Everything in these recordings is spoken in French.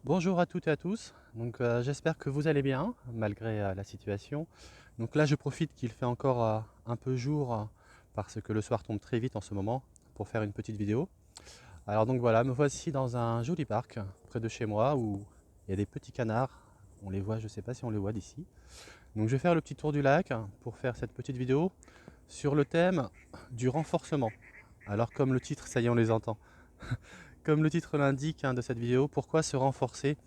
Bonjour à toutes et à tous, j'espère que vous allez bien malgré la situation. Donc là je profite qu'il fait encore un peu jour parce que le soir tombe très vite en ce moment pour faire une petite vidéo. Alors donc voilà, me voici dans un joli parc près de chez moi où il y a des petits canards, on les voit, je ne sais pas si on les voit d'ici. Donc je vais faire le petit tour du lac pour faire cette petite vidéo sur le thème du renforcement. Alors comme le titre, ça y est on les entend, comme le titre l'indique de cette vidéo, pourquoi se renforcer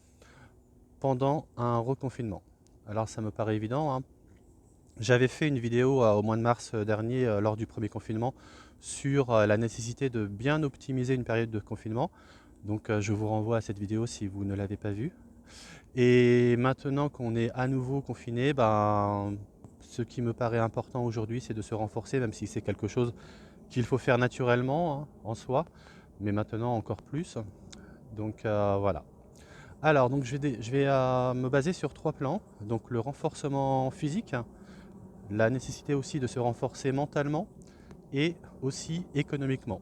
pendant un reconfinement. Alors ça me paraît évident, hein. J'avais fait une vidéo au mois de mars dernier lors du premier confinement sur la nécessité de bien optimiser une période de confinement. Je vous renvoie à cette vidéo si vous ne l'avez pas vue. Et maintenant qu'on est à nouveau confiné, ce qui me paraît important aujourd'hui, c'est de se renforcer, même si c'est quelque chose qu'il faut faire naturellement, hein, en soi, mais maintenant encore plus. Voilà. Alors, je vais me baser sur trois plans. Donc, le renforcement physique, la nécessité aussi de se renforcer mentalement et aussi économiquement.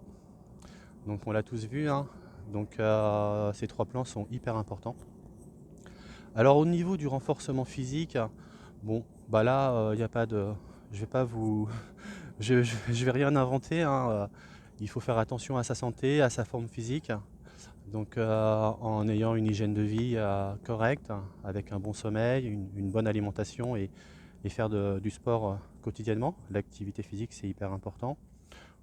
Donc, on l'a tous vu, hein. Ces trois plans sont hyper importants. Alors, au niveau du renforcement physique, bon, bah là, il n'y a pas de. Je vais pas vous. Je vais rien inventer, hein. Il faut faire attention à sa santé, à sa forme physique. En ayant une hygiène de vie correcte, avec un bon sommeil, une bonne alimentation et faire du sport quotidiennement. L'activité physique, c'est hyper important.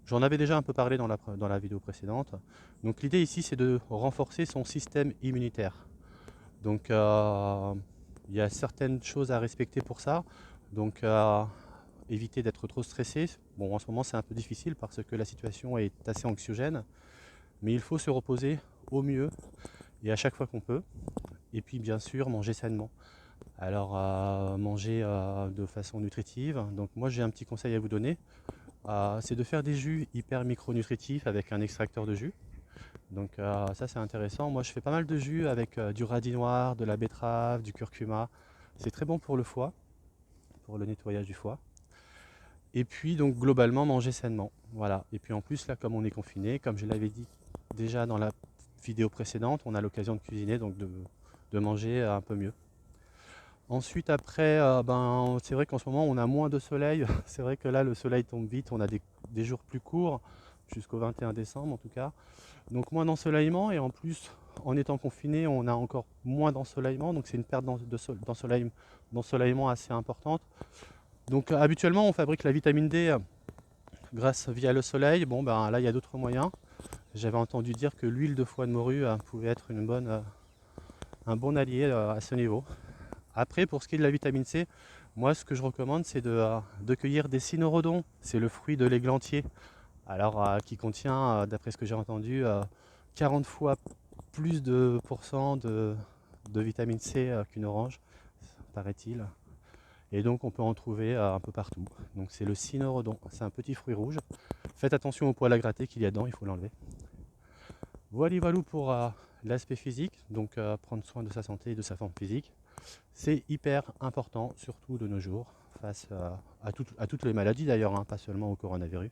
J'en avais déjà un peu parlé dans la vidéo précédente. Donc l'idée ici, c'est de renforcer son système immunitaire. Donc euh, il y a certaines choses à respecter pour ça. Donc euh, Éviter d'être trop stressé. Bon, en ce moment, c'est un peu difficile parce que la situation est assez anxiogène. Mais il faut se reposer au mieux et à chaque fois qu'on peut. Et puis bien sûr manger sainement. Manger de façon nutritive. Donc moi j'ai un petit conseil à vous donner. C'est de faire des jus hyper micronutritifs avec un extracteur de jus. Ça c'est intéressant. Moi je fais pas mal de jus avec du radis noir, de la betterave, du curcuma. C'est très bon pour le foie, pour le nettoyage du foie. Et puis donc globalement manger sainement. Voilà. Et puis en plus là comme on est confiné, comme je l'avais dit déjà dans la vidéo précédente, on a l'occasion de cuisiner, de manger un peu mieux. Ensuite, après, c'est vrai qu'en ce moment, on a moins de soleil. C'est vrai que là, le soleil tombe vite. On a des jours plus courts, jusqu'au 21 décembre en tout cas. Donc moins d'ensoleillement et en plus, en étant confiné, on a encore moins d'ensoleillement. Donc c'est une perte d'ensoleillement assez importante. Habituellement, on fabrique la vitamine D grâce via le soleil. Bon, ben là, il y a d'autres moyens. J'avais entendu dire que l'huile de foie de morue pouvait être un bon allié à ce niveau. Après, pour ce qui est de la vitamine C, moi, ce que je recommande, c'est de cueillir des cynorrhodons. C'est le fruit de l'églantier. Qui contient, d'après ce que j'ai entendu, 40 fois plus de pourcents de vitamine C qu'une orange, paraît-il. Et donc, on peut en trouver un peu partout. Donc, c'est le cynorrhodon. C'est un petit fruit rouge. Faites attention au poil à gratter qu'il y a dedans, il faut l'enlever. Voilà pour l'aspect physique. Prendre soin de sa santé et de sa forme physique. C'est hyper important, surtout de nos jours, face à toutes les maladies d'ailleurs, hein, pas seulement au coronavirus.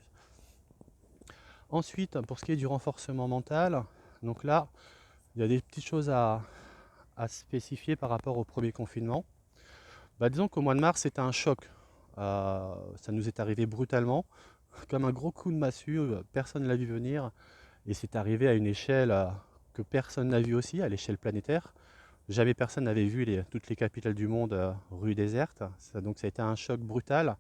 Ensuite, pour ce qui est du renforcement mental, donc là, il y a des petites choses à spécifier par rapport au premier confinement. Disons qu'au mois de mars, c'était un choc. Ça nous est arrivé brutalement, comme un gros coup de massue, personne ne l'a vu venir, et c'est arrivé à une échelle que personne n'a vue aussi, à l'échelle planétaire. Jamais personne n'avait vu toutes les capitales du monde rues désertes. Ça a été un choc brutal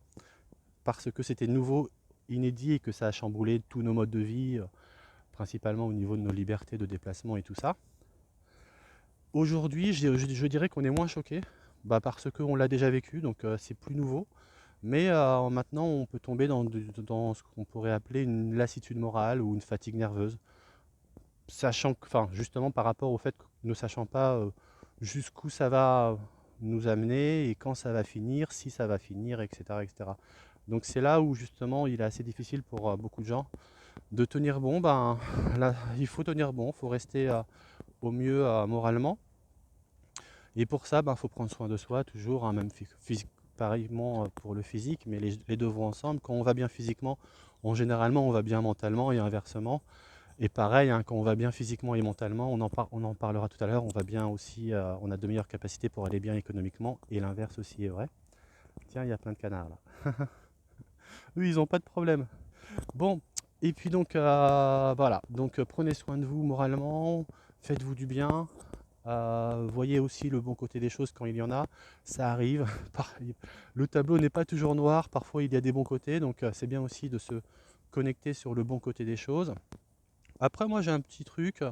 parce que c'était nouveau, inédit et que ça a chamboulé tous nos modes de vie, principalement au niveau de nos libertés de déplacement et tout ça. Aujourd'hui, je dirais qu'on est moins choqué parce qu'on l'a déjà vécu, c'est plus nouveau. Mais maintenant, on peut tomber dans ce qu'on pourrait appeler une lassitude morale ou une fatigue nerveuse. Sachant que, enfin, justement par rapport au fait que ne sachant pas jusqu'où ça va nous amener et quand ça va finir, si ça va finir, etc. etc. Donc c'est là où justement il est assez difficile pour beaucoup de gens de tenir bon. Là, il faut tenir bon, il faut rester au mieux moralement. Et pour ça, il faut prendre soin de soi toujours, hein, même physique, pareillement pour le physique, mais les deux vont ensemble. Quand on va bien physiquement, généralement on va bien mentalement et inversement. Et pareil, hein, quand on va bien physiquement et mentalement, on en parlera tout à l'heure, on va bien aussi, on a de meilleures capacités pour aller bien économiquement, et l'inverse aussi est vrai. Tiens, il y a plein de canards là. Eux, ils n'ont pas de problème. Bon, et puis donc voilà, donc prenez soin de vous moralement, faites-vous du bien, voyez aussi le bon côté des choses quand il y en a, ça arrive. Le tableau n'est pas toujours noir, parfois il y a des bons côtés, donc c'est bien aussi de se connecter sur le bon côté des choses. Après, moi j'ai un petit truc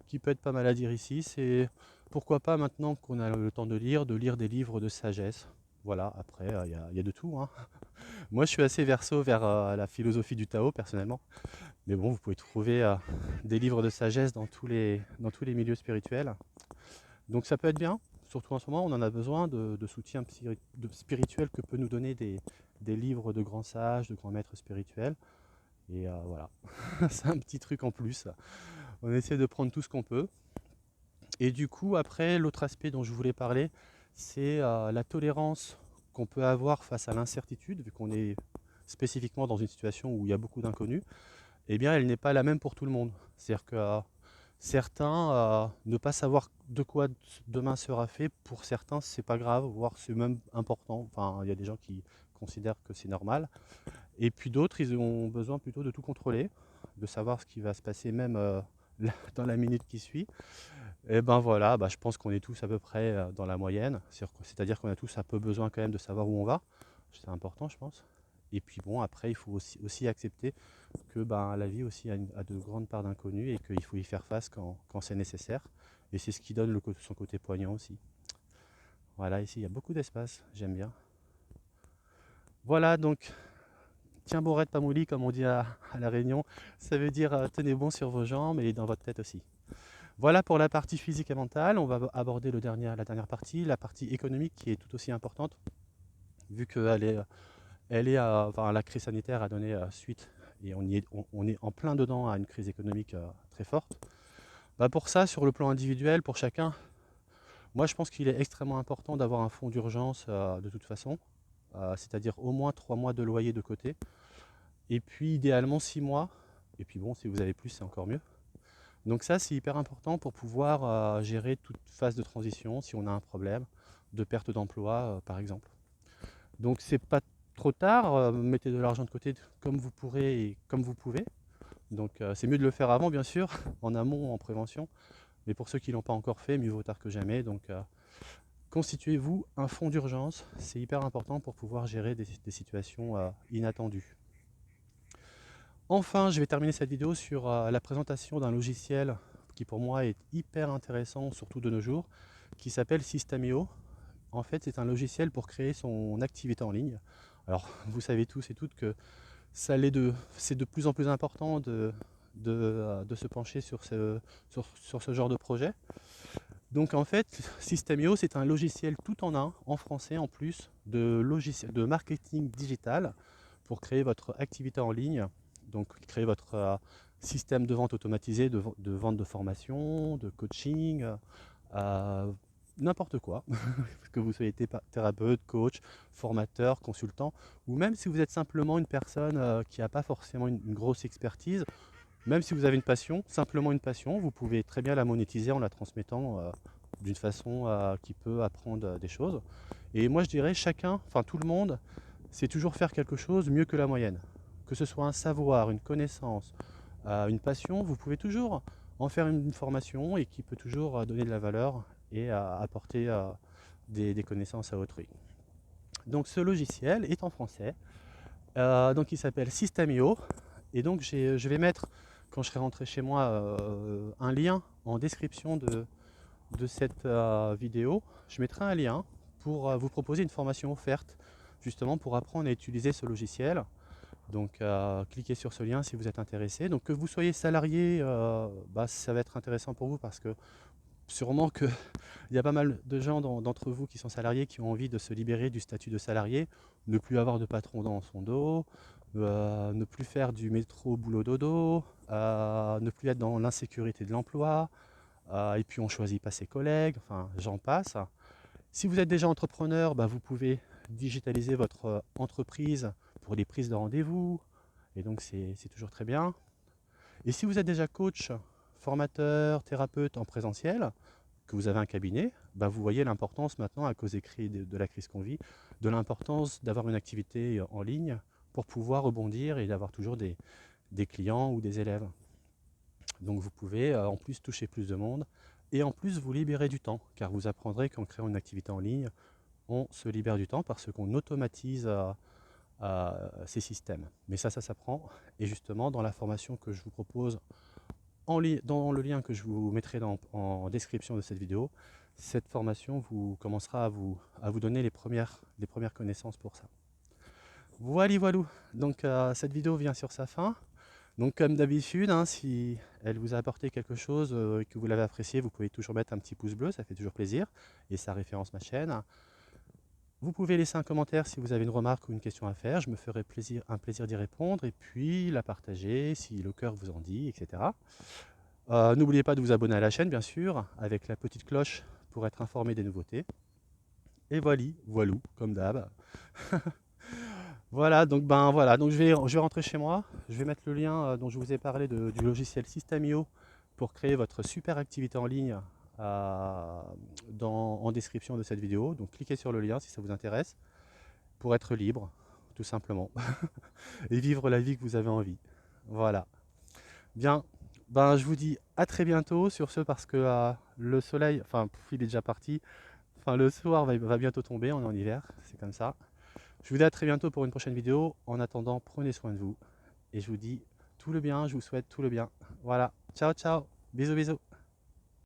qui peut être pas mal à dire ici, c'est pourquoi pas maintenant qu'on a le temps de lire des livres de sagesse. Voilà, après il y a de tout, hein. Moi je suis assez verso vers la philosophie du Tao personnellement, mais bon, vous pouvez trouver des livres de sagesse dans tous les milieux spirituels. Donc ça peut être bien, surtout en ce moment, on en a besoin de soutien spirituel que peut nous donner des livres de grands sages, de grands maîtres spirituels. Et voilà, c'est un petit truc en plus. On essaie de prendre tout ce qu'on peut. Et du coup, après, l'autre aspect dont je voulais parler, c'est la tolérance qu'on peut avoir face à l'incertitude, vu qu'on est spécifiquement dans une situation où il y a beaucoup d'inconnus. Eh bien, elle n'est pas la même pour tout le monde. C'est-à-dire que certains, ne pas savoir de quoi demain sera fait, pour certains, c'est pas grave, voire c'est même important. Enfin, il y a des gens qui considèrent que c'est normal. Et puis d'autres, ils ont besoin plutôt de tout contrôler, de savoir ce qui va se passer même dans la minute qui suit. Et ben voilà, bah, je pense qu'on est tous à peu près dans la moyenne. C'est-à-dire qu'on a tous un peu besoin quand même de savoir où on va. C'est important, je pense. Et puis bon, après, il faut aussi accepter que ben, la vie aussi a de grandes parts d'inconnu et qu'il faut y faire face quand c'est nécessaire. Et c'est ce qui donne son côté poignant aussi. Voilà, ici, il y a beaucoup d'espace, j'aime bien. Voilà, donc, tiens bon red pamouli, comme on dit à La Réunion, ça veut dire tenez bon sur vos jambes et dans votre tête aussi. Voilà pour la partie physique et mentale. On va aborder la dernière partie, la partie économique qui est tout aussi importante, vu qu'elle est, enfin, la crise sanitaire a donné suite et on est en plein dedans à une crise économique très forte. Bah pour ça, sur le plan individuel, pour chacun, moi je pense qu'il est extrêmement important d'avoir un fonds d'urgence de toute façon, c'est-à-dire au moins 3 mois de loyer de côté, et puis idéalement 6 mois, et puis bon, si vous avez plus, c'est encore mieux. Donc ça, c'est hyper important pour pouvoir gérer toute phase de transition, si on a un problème de perte d'emploi, par exemple. Donc c'est pas trop tard, mettez de l'argent de côté comme vous pourrez et comme vous pouvez. Donc c'est mieux de le faire avant, bien sûr, en amont, en prévention. Mais pour ceux qui ne l'ont pas encore fait, mieux vaut tard que jamais. Donc constituez-vous un fonds d'urgence, c'est hyper important pour pouvoir gérer des situations inattendues. Enfin, je vais terminer cette vidéo sur la présentation d'un logiciel qui pour moi est hyper intéressant, surtout de nos jours, qui s'appelle System.io. En fait, c'est un logiciel pour créer son activité en ligne. Alors, vous savez tous et toutes que c'est de plus en plus important de se pencher sur ce genre de projet. Donc en fait, System.io, c'est un logiciel tout en un, en français en plus, de marketing digital pour créer votre activité en ligne. Donc créer votre système de vente automatisé, de vente de formation, de coaching, n'importe quoi. Que vous soyez thérapeute, coach, formateur, consultant, ou même si vous êtes simplement une personne qui n'a pas forcément une grosse expertise, même si vous avez une passion, simplement une passion, vous pouvez très bien la monétiser en la transmettant d'une façon qui peut apprendre des choses. Et moi je dirais chacun, enfin tout le monde, c'est toujours faire quelque chose mieux que la moyenne. Que ce soit un savoir, une connaissance, une passion, vous pouvez toujours en faire une formation et qui peut toujours donner de la valeur et apporter des connaissances à autrui. Donc ce logiciel est en français, donc il s'appelle System.io et donc je vais mettre, quand je serai rentré chez moi, un lien en description de cette vidéo. Je mettrai un lien pour vous proposer une formation offerte justement pour apprendre à utiliser ce logiciel. Donc cliquez sur ce lien si vous êtes intéressé. Donc que vous soyez salarié, ça va être intéressant pour vous parce que sûrement qu'il y a pas mal de gens d'entre vous qui sont salariés qui ont envie de se libérer du statut de salarié, ne plus avoir de patron dans son dos, ne plus faire du métro boulot dodo, ne plus être dans l'insécurité de l'emploi, et puis on ne choisit pas ses collègues, enfin j'en passe. Si vous êtes déjà entrepreneur, vous pouvez digitaliser votre entreprise pour les prises de rendez-vous, et donc c'est toujours très bien. Et si vous êtes déjà coach, formateur, thérapeute en présentiel, que vous avez un cabinet, bah vous voyez l'importance maintenant, à cause de la crise qu'on vit, de l'importance d'avoir une activité en ligne pour pouvoir rebondir et d'avoir toujours des clients ou des élèves. Donc vous pouvez en plus toucher plus de monde et en plus vous libérer du temps, car vous apprendrez qu'en créant une activité en ligne, on se libère du temps parce qu'on automatise ces systèmes. Mais ça s'apprend. Et justement, dans la formation que je vous propose, dans le lien que je vous mettrai en description de cette vidéo, cette formation vous commencera à vous donner les premières connaissances pour ça. Voilà, voilou. Donc cette vidéo vient sur sa fin. Donc comme d'habitude, hein, si elle vous a apporté quelque chose et que vous l'avez apprécié, vous pouvez toujours mettre un petit pouce bleu, ça fait toujours plaisir. Et ça référence ma chaîne. Vous pouvez laisser un commentaire si vous avez une remarque ou une question à faire, je me ferai un plaisir d'y répondre et puis la partager si le cœur vous en dit, etc. N'oubliez pas de vous abonner à la chaîne, bien sûr, avec la petite cloche pour être informé des nouveautés. Et voilou, comme d'hab. Voilà, donc je vais rentrer chez moi. Je vais mettre le lien dont je vous ai parlé du logiciel System.io pour créer votre super activité en ligne en description de cette vidéo. Donc cliquez sur le lien si ça vous intéresse pour être libre, tout simplement, et vivre la vie que vous avez envie. Voilà. Bien, je vous dis à très bientôt sur ce, parce que le soleil, enfin il est déjà parti, enfin le soir va bientôt tomber, on est en hiver, c'est comme ça. Je vous dis à très bientôt pour une prochaine vidéo. En attendant, prenez soin de vous et je vous dis tout le bien, je vous souhaite tout le bien. Voilà, ciao ciao, bisous bisous.